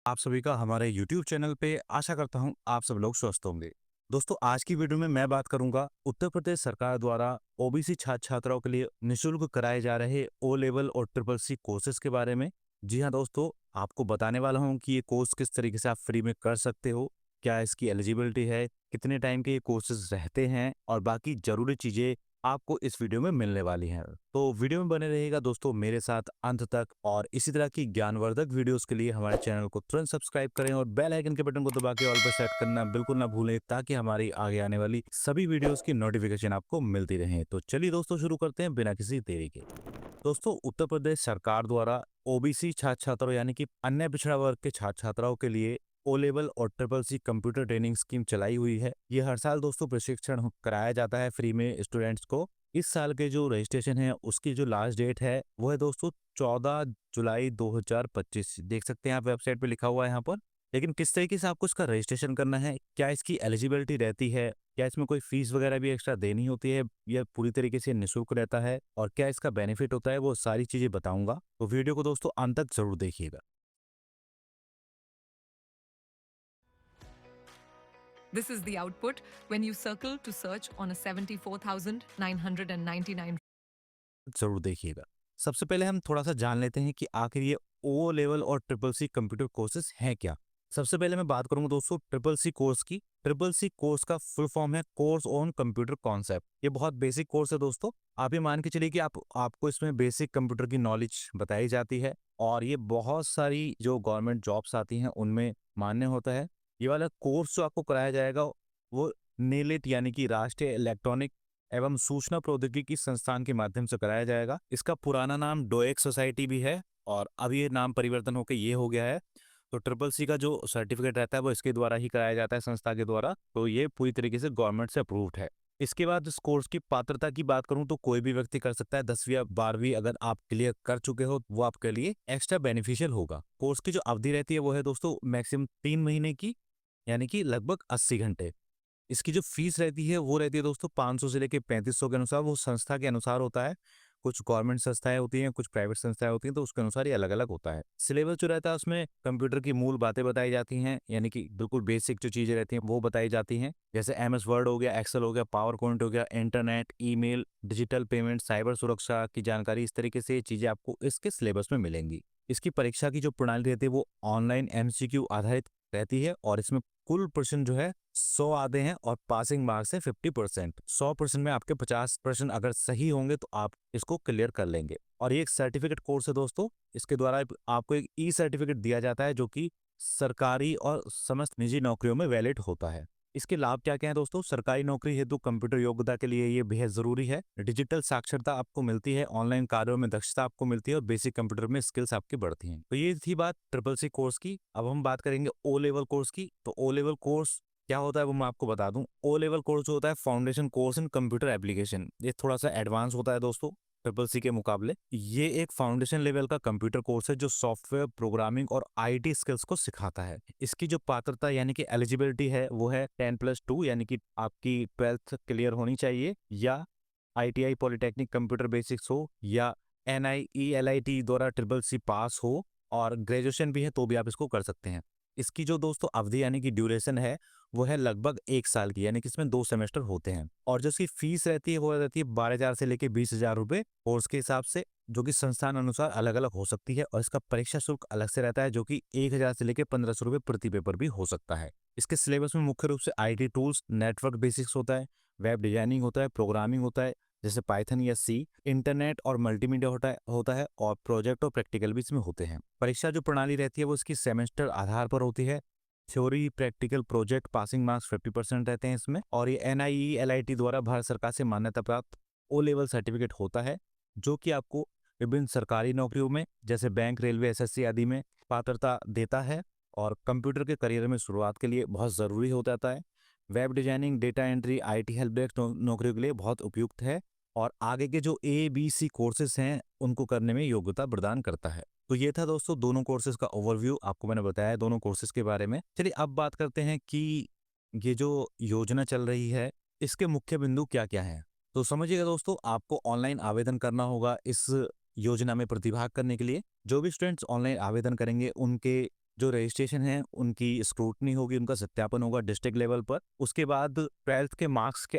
आप सभी का हमारे YouTube चैनल पे आशा करता हूँ आप सब लोग स्वस्थ होंगे। दोस्तों आज की वीडियो में मैं बात करूंगा उत्तर प्रदेश सरकार द्वारा ओबीसी छात्र छात्राओं के लिए निशुल्क कराए जा रहे ओ लेवल और ट्रिपल सी कोर्सेज के बारे में। जी हाँ दोस्तों, आपको बताने वाला हूँ कि ये कोर्स किस तरीके से आप फ्री में कर सकते हो, क्या इसकी एलिजिबिलिटी है, कितने टाइम के ये कोर्सेज रहते हैं और बाकी जरूरी चीजें आपको इस वीडियो में मिलने वाली हैं। तो वीडियो में बने रहिएगा दोस्तों मेरे साथ अंत तक, और इसी तरह की ज्ञानवर्धक वीडियोस के लिए हमारे चैनल को तुरंत सब्सक्राइब करें और बेल आइकन के बटन को दबा के ऑल पर सेट करना बिल्कुल ना भूलें, ताकि हमारी आगे आने वाली सभी वीडियोस की नोटिफिकेशन आपको मिलती रहे। तो चलिए दोस्तों शुरू करते हैं बिना किसी देरी के। दोस्तों उत्तर प्रदेश सरकार द्वारा ओबीसी छात्र छात्राओं यानी कि अन्य पिछड़ा वर्ग के छात्र छात्राओं के लिए ओ लेवल और triple C computer training scheme चलाई हुई है। ये हर साल दोस्तों प्रशिक्षण कराया जाता है फ्री में स्टूडेंट्स को। इस साल के जो रजिस्ट्रेशन है उसकी जो लास्ट डेट है वो है दोस्तों 14 जुलाई 2025। देख सकते हैं आप वेबसाइट पे लिखा हुआ है यहाँ पर। लेकिन किस तरीके से आपको इसका रजिस्ट्रेशन करना है, क्या इसकी एलिजिबिलिटी रहती है, क्या इसमें कोई फीस वगैरह भी एक्स्ट्रा देनी होती है, यह पूरी तरीके से निःशुल्क रहता है और क्या इसका बेनिफिट होता है, वो सारी चीजें बताऊंगा। तो वीडियो को दोस्तों अंत तक जरूर देखिएगा। This is the output when you circle to search on a 74,999 जरूर देखिएगा। सबसे पहले हम थोड़ा सा जान लेते हैं कि आखिर ये ओ लेवल और ट्रिपल सी कंप्यूटर कोर्सेज हैं क्या। सबसे पहले मैं बात करूंगा दोस्तों ट्रिपल सी कोर्स की। ट्रिपल सी कोर्स का फुल फॉर्म है कोर्स ऑन कंप्यूटर कॉन्सेप्ट। ये बहुत बेसिक कोर्स है दोस्तों। आप ये मान के चलिए कि आपको इसमें बेसिक कंप्यूटर की नॉलेज बताई जाती है और ये बहुत सारी जो गवर्नमेंट जॉब्स आती हैं उनमें मान्य होता है। ये वाला कोर्स जो आपको कराया जाएगा वो नेलिट यानी कि राष्ट्रीय इलेक्ट्रॉनिक एवं सूचना प्रौद्योगिकी संस्थान के माध्यम से कराया जाएगा। इसका पुराना नाम डोएक सोसाइटी भी है और अब ये नाम परिवर्तन होकर ये हो गया है। तो ट्रिपल सी का जो सर्टिफिकेट रहता है वो इसके द्वारा ही कराया जाता है संस्था के द्वारा। तो ये पूरी तरीके से गवर्नमेंट से अप्रूव्ड है। इसके बाद इस कोर्स की पात्रता की बात करूं तो कोई भी व्यक्ति कर सकता है। 10वीं या 12वीं अगर आप क्लियर कर चुके हो वो आपके लिए एक्स्ट्रा बेनिफिशियल होगा। कोर्स की जो अवधि रहती है वो है दोस्तों मैक्सिमम 3 महीने की, यानी कि लगभग 80 घंटे। इसकी जो फीस रहती है वो रहती है दोस्तों 500 से लेकर 3500 के अनुसार, वो संस्था के अनुसार होता है। कुछ गवर्नमेंट संस्थाएं होती हैं, कुछ प्राइवेट संस्थाएं होती हैं, तो उसके अनुसार ये अलग अलग होता है। सिलेबस जो रहता है उसमें कंप्यूटर की मूल बातें बताई जाती हैं, यानी कि बिल्कुल बेसिक जो चीजें रहती हैं वो बताई जाती हैं, जैसे एमएस वर्ड हो गया, एक्सेल हो गया, पावर पॉइंट हो गया, internet, email, digital payment, cyber सुरक्षा की जानकारी। इस तरीके से ये चीजें आपको इसके सिलेबस में मिलेंगी। इसकी परीक्षा की जो प्रणाली रहती है वो ऑनलाइन एमसीक्यू आधारित रहती है और इसमें कुल प्रश्न जो है 100 आते हैं और पासिंग मार्क्स है 50%। 100% में आपके 50% अगर सही होंगे तो आप इसको क्लियर कर लेंगे। और ये एक सर्टिफिकेट कोर्स है दोस्तों। इसके द्वारा आपको एक ई सर्टिफिकेट दिया जाता है जो कि सरकारी और समस्त निजी नौकरियों में वैलिड होता है। इसके लाभ क्या क्या है दोस्तों? सरकारी नौकरी हेतु कंप्यूटर योग्यता के लिए ये बेहद जरूरी है। डिजिटल साक्षरता आपको मिलती है, ऑनलाइन कार्यों में दक्षता आपको मिलती है और बेसिक कंप्यूटर में स्किल्स आपकी बढ़ती हैं। तो ये थी बात ट्रिपल सी कोर्स की। अब हम बात करेंगे ओ लेवल कोर्स की। तो ओ लेवल कोर्स क्या होता है वो मैं आपको बता दूं। ओ लेवल कोर्स जो होता है foundation course in computer application, ये थोड़ा सा एडवांस होता है दोस्तों ट्रिपल सी के मुकाबले। ये एक फाउंडेशन लेवल का कंप्यूटर कोर्स है जो सॉफ्टवेयर प्रोग्रामिंग और आईटी स्किल्स को सिखाता है। इसकी जो पात्रता यानी कि एलिजिबिलिटी है वो है 10+2, यानी कि आपकी 12th क्लियर होनी चाहिए, या आईटीआई पॉलिटेक्निक कंप्यूटर बेसिक्स हो, या एनआईईएलआईटी द्वारा ट्रिपल सी पास हो, और ग्रेजुएशन भी है तो भी आप इसको कर सकते हैं। इसकी जो दोस्तों अवधि यानी कि ड्यूरेशन है वो है लगभग 1 साल की, यानी कि इसमें 2 सेमेस्टर होते हैं। और जो इसकी फीस रहती है वो रहती है 12,000 से लेकर 20,000 रुपए कोर्स के हिसाब से, जो कि संस्थान अनुसार अलग अलग हो सकती है। और इसका परीक्षा शुल्क अलग से रहता है जो कि 1,000 से लेकर 1,500 रुपए प्रति पेपर भी हो सकता है। इसके सिलेबस में मुख्य रूप से आईटी टूल्स, नेटवर्क बेसिक्स होता है, वेब डिजाइनिंग होता है, प्रोग्रामिंग होता है जैसे पाइथन या सी, इंटरनेट और मल्टीमीडिया होता है और प्रोजेक्ट और प्रैक्टिकल भी इसमें होते हैं। परीक्षा जो प्रणाली रहती है वो इसकी सेमेस्टर आधार पर होती है। Theory, practical, project, passing marks 50% रहते हैं इसमें। और ये एनआईईएलआईटी द्वारा भारत सरकार से मान्यता प्राप्त ओ लेवल सर्टिफिकेट होता है, जो कि आपको विभिन्न सरकारी नौकरियों में जैसे बैंक, रेलवे, एसएससी आदि में पात्रता देता है और कंप्यूटर के करियर में शुरुआत के लिए बहुत ज़रूरी हो जाता है। Web designing, data entry, IT help desk नौकरियों के लिए बहुत उपयुक्त है और आगे के जो ABC कोर्सेज हैं उनको करने में योग्यता प्रदान करता है। तो ये था दोस्तों दोनों कोर्सेज का ओवरव्यू, आपको मैंने बताया है दोनों कोर्सेज के बारे में। चलिए अब बात करते हैं कि ये जो योजना चल रही है इसके मुख्य बिंदु क्या क्या हैं। तो समझिएगा दोस्तों, आपको ऑनलाइन आवेदन करना होगा इस योजना में प्रतिभाग करने के लिए। जो भी स्टूडेंट्स ऑनलाइन आवेदन करेंगे उनके जो रजिस्ट्रेशन है उनकी स्क्रूटनी होगी, उनका सत्यापन होगा डिस्ट्रिक्ट लेवल पर। उसके बाद 12th के मार्क्स के